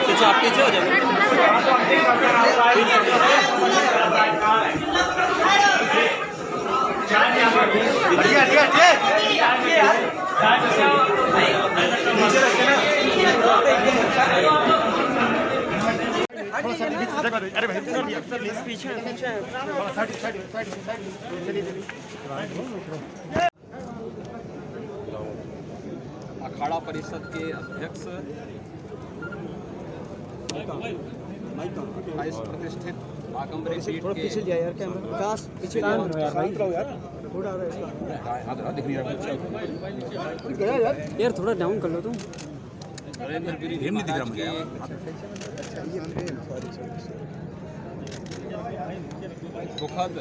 पीछे आप पीछे हो जाओ। अरे भाई पीछे अखाड़ा परिषद के अध्यक्ष इस प्रतिष्ठित बागम्बरी पीठ के पीछे लिया यार कैमरा पीछे यार थोड़ा डाउन कर लो तुम। नरेंद्र गिरी महाराज के दुखद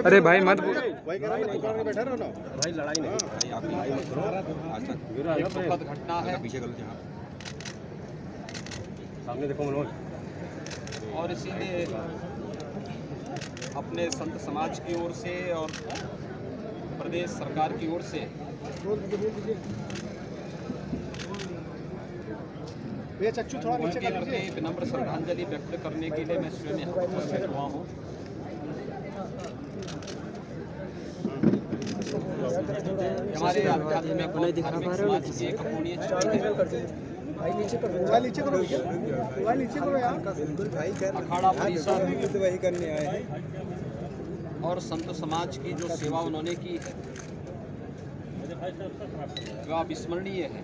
अरे भाई मत भाई लड़ाई नहीं दुखद घटना है सामने देखो मनोज। और इसीलिए अपने संत समाज की ओर से और प्रदेश सरकार की ओर से उनके प्रति विनम्र श्रद्धांजलि व्यक्त करने के लिए मैं स्वयं यहाँ उपस्थित हुआ हूँ। हमारे आध्यात्मिक और धार्मिक समाज की एक अपूर्णीय क्षति है। अखाड़ा परिषद और संत समाज की जो सेवा उन्होंने की है वह अविस्मरणीय है।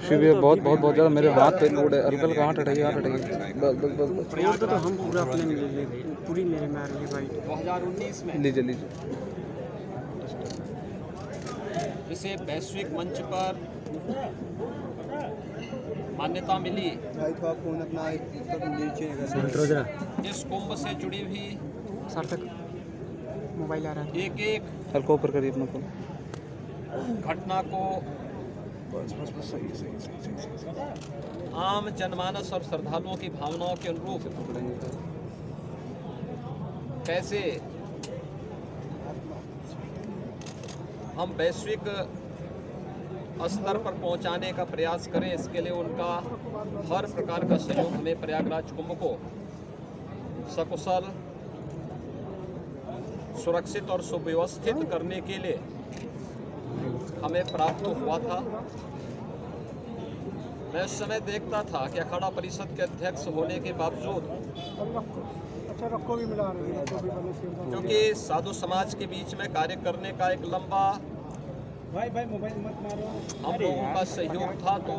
शिविर बहुत बहुत बहुत ज़्यादा मेरे हाथ पे लोड है। हल्का कहाँ हटाइए हाथ हटाइए बस बस बस बस तो हम पूरा अपने में ले लेंगे पूरी मेरे में आ रही है भाई 2019 में लीजिए लीजिए इसे वैश्विक मंच पर मान्यता मिली। इस कुंभ से जुड़ी हुई सार्थक मोबाइल आ रहा है एक एक हल्का ऊपर करिए अपना फोन घटना को आम जनमानस और श्रद्धालुओं की भावनाओं के अनुरूप कैसे हम वैश्विक स्तर पर पहुंचाने का प्रयास करें, इसके लिए उनका हर प्रकार का सहयोग हमें प्रयागराज कुंभ को सकुशल सुरक्षित और सुव्यवस्थित करने के लिए हमें प्राप्त हुआ था। मैं उस समय देखता था कि अखाड़ा परिषद के अध्यक्ष होने के बावजूद क्योंकि साधु समाज के बीच में कार्य करने का एक लंबा हम लोगों का सहयोग था, तो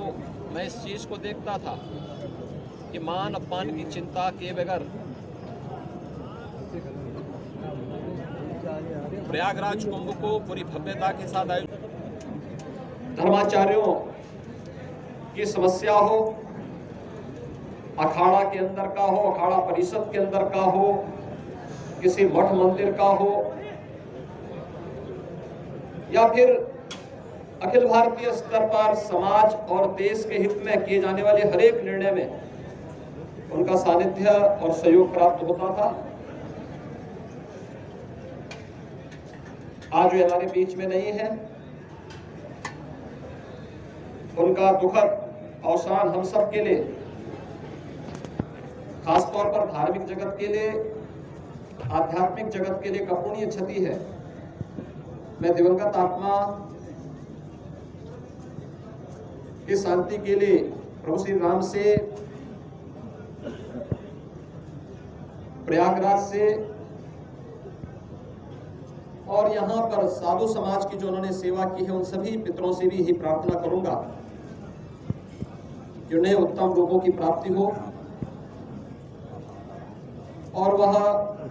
मैं इस चीज़ को देखता था कि मान अपमान की चिंता किए बगैर प्रयागराज कुंभ को पूरी भव्यता के साथ आयोजित धर्माचार्यों की समस्या हो, अखाड़ा के अंदर का हो, अखाड़ा परिषद के अंदर का हो, किसी मठ मंदिर का हो, या फिर अखिल भारतीय स्तर पर समाज और देश के हित में किए जाने वाले हर एक निर्णय में उनका सानिध्य और सहयोग प्राप्त होता था। आज वे हमारे बीच में नहीं है। उनका दुखद अवसान हम सब के लिए, खासतौर पर धार्मिक जगत के लिए, आध्यात्मिक जगत के लिए अपूर्णीय क्षति है। मैं दिवंगत आत्मा की शांति के लिए प्रभु श्री राम से, प्रयागराज से और यहाँ पर साधु समाज की जो उन्होंने सेवा की है उन सभी पितरों से भी यही प्रार्थना करूंगा कि उन्हें उत्तम लोगों की प्राप्ति हो और वह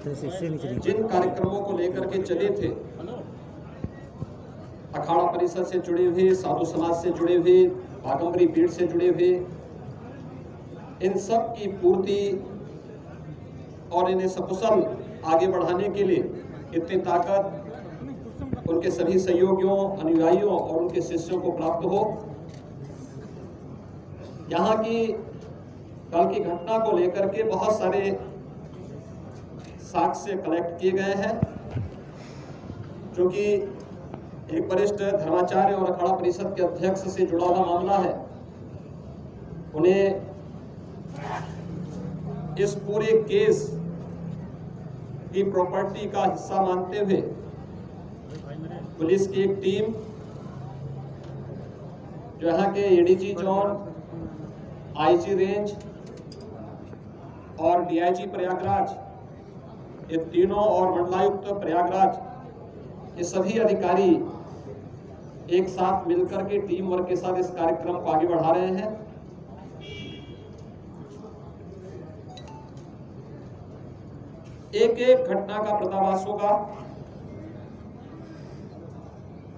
जिन कार्यक्रमों को लेकर के चले थे, अखाड़ा परिषद से जुड़े हुए, साधु समाज से जुड़े हुए, बागम्बरी पीठ से जुड़े हुए, इन सब की पूर्ति और इन्हें सकुशल आगे बढ़ाने के लिए इतनी ताकत उनके सभी सहयोगियों, अनुयायियों और उनके शिष्यों को प्राप्त हो। यहाँ की कल की घटना को लेकर के बहुत सारे साक्ष्य कलेक्ट किए गए हैं, जो कि एक वरिष्ठ धर्माचार्य और अखाड़ा परिषद के अध्यक्ष से जुड़ा हुआ मामला है, उन्हें इस पूरे केस की प्रॉपर्टी का हिस्सा मानते हुए पुलिस की एक टीम जो यहाँ के एडीजी जोन, आईजी रेंज और डीआईजी प्रयागराज, ये तीनों और मंडलायुक्त प्रयागराज, ये सभी अधिकारी एक साथ मिलकर के टीम वर्क के साथ इस कार्यक्रम को आगे बढ़ा रहे हैं। एक एक घटना का पर्दाफाश होगा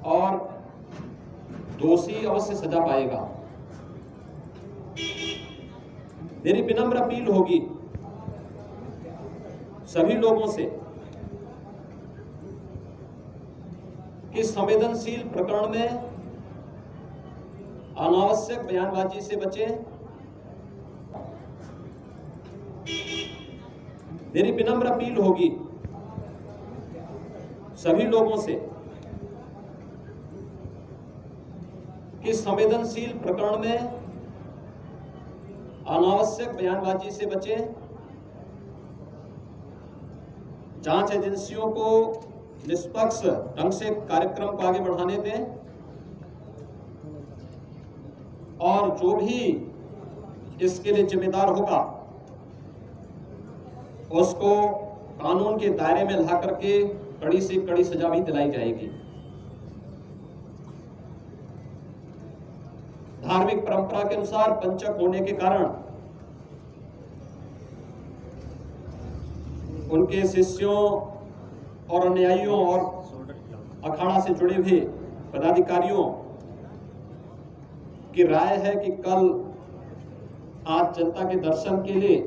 और दोषी अवश्य सजा पाएगा। मेरी विनम्र अपील होगी सभी लोगों से कि संवेदनशील प्रकरण में अनावश्यक बयानबाजी से बचें। मेरी विनम्र अपील होगी सभी लोगों से कि संवेदनशील प्रकरण में अनावश्यक बयानबाजी से बचें। जांच एजेंसियों को निष्पक्ष ढंग से कार्यक्रम को आगे बढ़ाने दें और जो भी इसके लिए जिम्मेदार होगा उसको कानून के दायरे में ला करके कड़ी से कड़ी सजा भी दिलाई जाएगी। धार्मिक परंपरा के अनुसार पंचक होने के कारण उनके शिष्यों और अनुयायियों और अखाड़ा से जुड़े हुए पदाधिकारियों की राय है कि कल आज जनता के दर्शन के लिए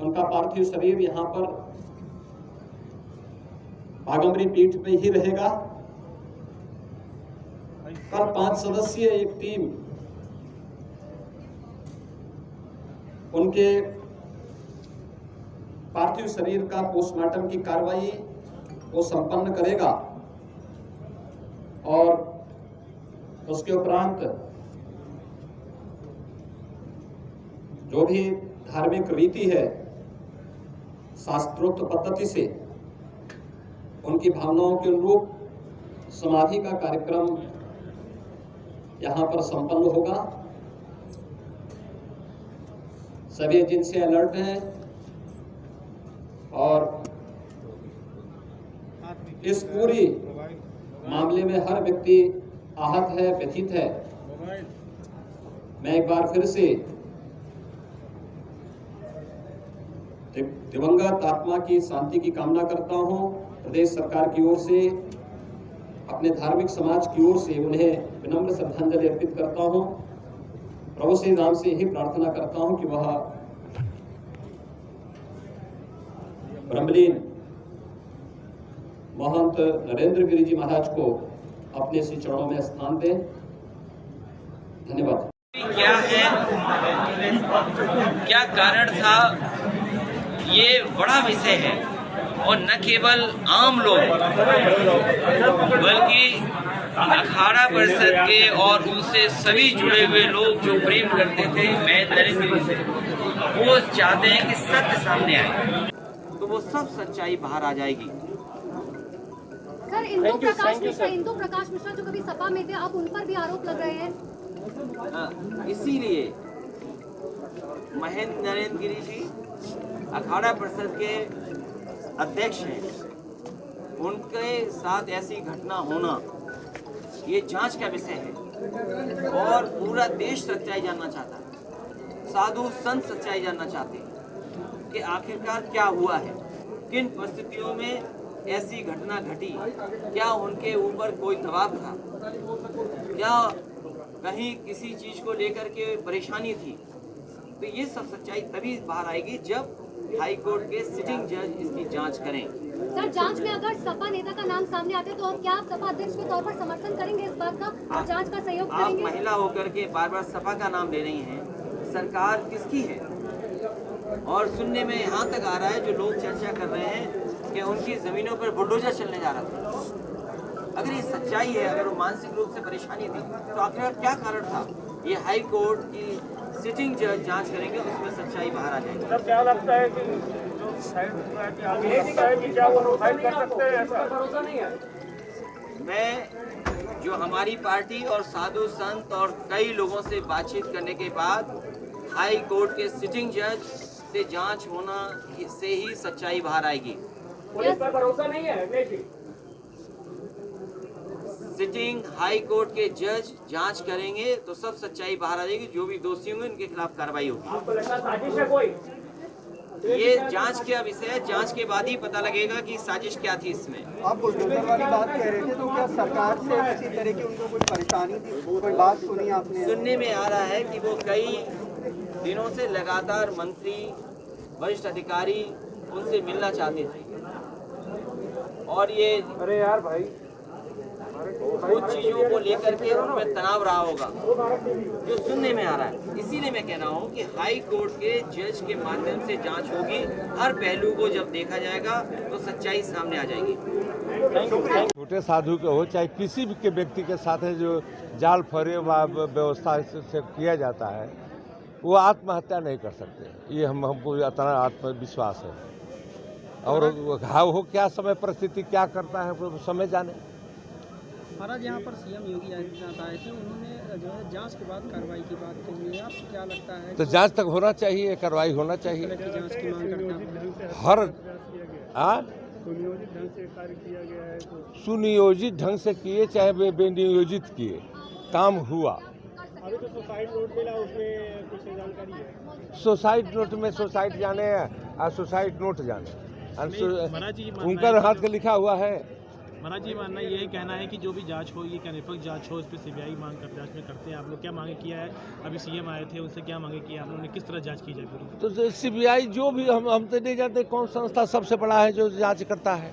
उनका पार्थिव शरीर यहां पर बाघम्बरी पीठ पे ही रहेगा। कल 5 सदस्यीय एक टीम उनके पार्थिव शरीर का पोस्टमार्टम की कार्रवाई वो संपन्न करेगा और उसके उपरांत जो भी धार्मिक रीति है शास्त्रोक्त पद्धति से उनकी भावनाओं के अनुरूप समाधि का कार्यक्रम यहां पर संपन्न होगा। सभी एजेंसी अलर्ट हैं और इस पूरी मामले में हर व्यक्ति आहत है, व्यथित है। मैं एक बार फिर से दिवंगत आत्मा की शांति की कामना करता हूं। प्रदेश सरकार की ओर से, अपने धार्मिक समाज की ओर से उन्हें विनम्र श्रद्धांजलि अर्पित करता हूं। प्रभु श्री राम से यही प्रार्थना करता हूं कि वह ब्रह्मलीन महंत नरेंद्र गिरि जी महाराज को अपने श्री चरणों में स्थान दें। धन्यवाद। क्या है, क्या कारण था, ये बड़ा विषय है और न केवल आम लोग बल्कि अखाड़ा परिषद के और उनसे सभी जुड़े हुए लोग जो प्रेम करते थे मैं नरेंद्र से, वो चाहते हैं कि सत्य सामने आए तो वो सब सच्चाई बाहर आ जाएगी। सर, इंदु प्रकाश मिश्रा जो कभी सपा में थे, अब उन पर भी आरोप लग रहे हैं। इसीलिए महेंद्र नरेंद्र गिरि जी अखाड़ा परिषद के अध्यक्ष हैं, उनके साथ ऐसी घटना होना ये जांच का विषय है और पूरा देश सच्चाई जानना चाहता है। साधु संत सच्चाई जानना चाहते हैं कि आखिरकार क्या हुआ है, किन परिस्थितियों में ऐसी घटना घटी, क्या उनके ऊपर कोई दबाव था, क्या कहीं किसी चीज को लेकर के परेशानी थी। तो ये सब सच्चाई तभी बाहर आएगी जब हाई कोर्ट के सिटिंग जज इसकी जांच करें। सर, जांच में अगर सपा नेता का नाम सामने आते तो क्या आप सपा अध्यक्ष के तौर पर समर्थन करेंगे इस बात का और जांच का सहयोग करेंगे? आप महिला होकर के बार बार सपा का नाम ले रही हैं, सरकार किसकी है? और सुनने में यहाँ तक आ रहा है, जो लोग चर्चा कर रहे हैं कि उनकी जमीनों पर बुलडोजर चलने जा रहा था। अगर ये सच्चाई है, अगर वो मानसिक रूप से परेशानी थी, तो आखिर क्या कारण था? ये हाई कोर्ट की सिटिंग जज जांच करेंगे, उसमें सच्चाई बाहर आ जाएगी। सर क्या लगता है कि जो साइड की आगे लगता है कि क्या वो सुसाइड कर सकते हैं, ऐसा भरोसा नहीं है? मैं जो हमारी पार्टी और साधु संत और कई लोगों से बातचीत करने के बाद हाई कोर्ट के सिटिंग जज से जांच होना से ही सच्चाई बाहर आएगी। पुलिस पर भरोसा नहीं है Ramesh ji? Sitting high court के जज जांच करेंगे तो सब सच्चाई बाहर आ जाएगी, जो भी दोषी होंगे उनके खिलाफ कार्रवाई होगी। आपको लगता है साजिश है कोई? ये जांच का विषय है, जांच के बाद ही पता लगेगा कि साजिश क्या थी इसमें। आप बुलडोजर वाली बात कह रहे थे, तो क्या सरकार से किसी तरह की उनको कोई परेशानी थी, कोई बात सुनी आपने? सुनने में आ रहा है कि वो कई दिनों से लगातार मंत्री, वरिष्ठ अधिकारी उनसे मिलना चाहते थे और ये अरे यार भाई, कुछ चीजों को लेकर के उनमें तनाव रहा होगा, जो सुनने में आ रहा है। इसीलिए मैं कह रहा हूँ कि हाई कोर्ट के जज के माध्यम से जांच होगी, हर पहलू को जब देखा जाएगा तो सच्चाई सामने आ जाएगी। छोटे साधु के हो चाहे किसी भी के व्यक्ति के साथ है जो जाल फरेब व्यवस्था से किया जाता है, वो आत्महत्या नहीं कर सकते। ये हमको इतना आत्मविश्वास है। और घाव हो क्या समय परिस्थिति क्या करता है वो समय जाने। महाराज यहाँ पर सीएम योगी आदित्यनाथ आए थे, उन्होंने जो है जांच के बाद कार्रवाई की बात कही है। आपको क्या लगता है? तो जांच तक होना चाहिए, कार्रवाई होना चाहिए। जांच की मांग करते हैं हर सुनियोजित ढंग से कार्य किया गया है तो सुनियोजित ढंग से किए चाहे बेनियोजित किए, काम हुआ। अभी तो सुसाइड नोट मिला, उसमें कुछ जानकारी है? सुसाइड नोट में सुसाइड जाने और सुसाइड नोट जाने महाराज जी उनका हाथ का लिखा हुआ है। महाराज जी मानना ये कहना है कि जो भी जांच हो, ये क्या निष्पक्ष जांच हो, इस पर सीबीआई मांग कर जांच में करते हैं। आप लोग क्या मांगे किया है? अभी सीएम आए थे, उनसे क्या मांगे किया आप लोगों ने? किस तरह जांच की जाए पूरी? तो सीबीआई जो भी हम तो नहीं जानते कौन संस्था सबसे बड़ा है जो जांच करता है।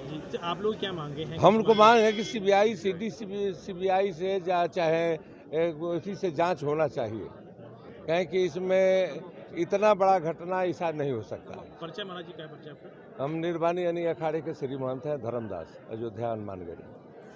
जी, तो आप लोग क्या मांगे हैं? हम उनको मांग है कि सीबीआई सीबीआई से चाहे इसी से जांच होना चाहिए, कहें कि इसमें इतना बड़ा घटना ऐसा नहीं हो सकता। पर्चा महाराज जी क्या पर्चा आपका? हम निर्वाणी यानी अखाड़े के श्री महंत हैं धर्मदास, अयोध्या हनुमानगढ़ी।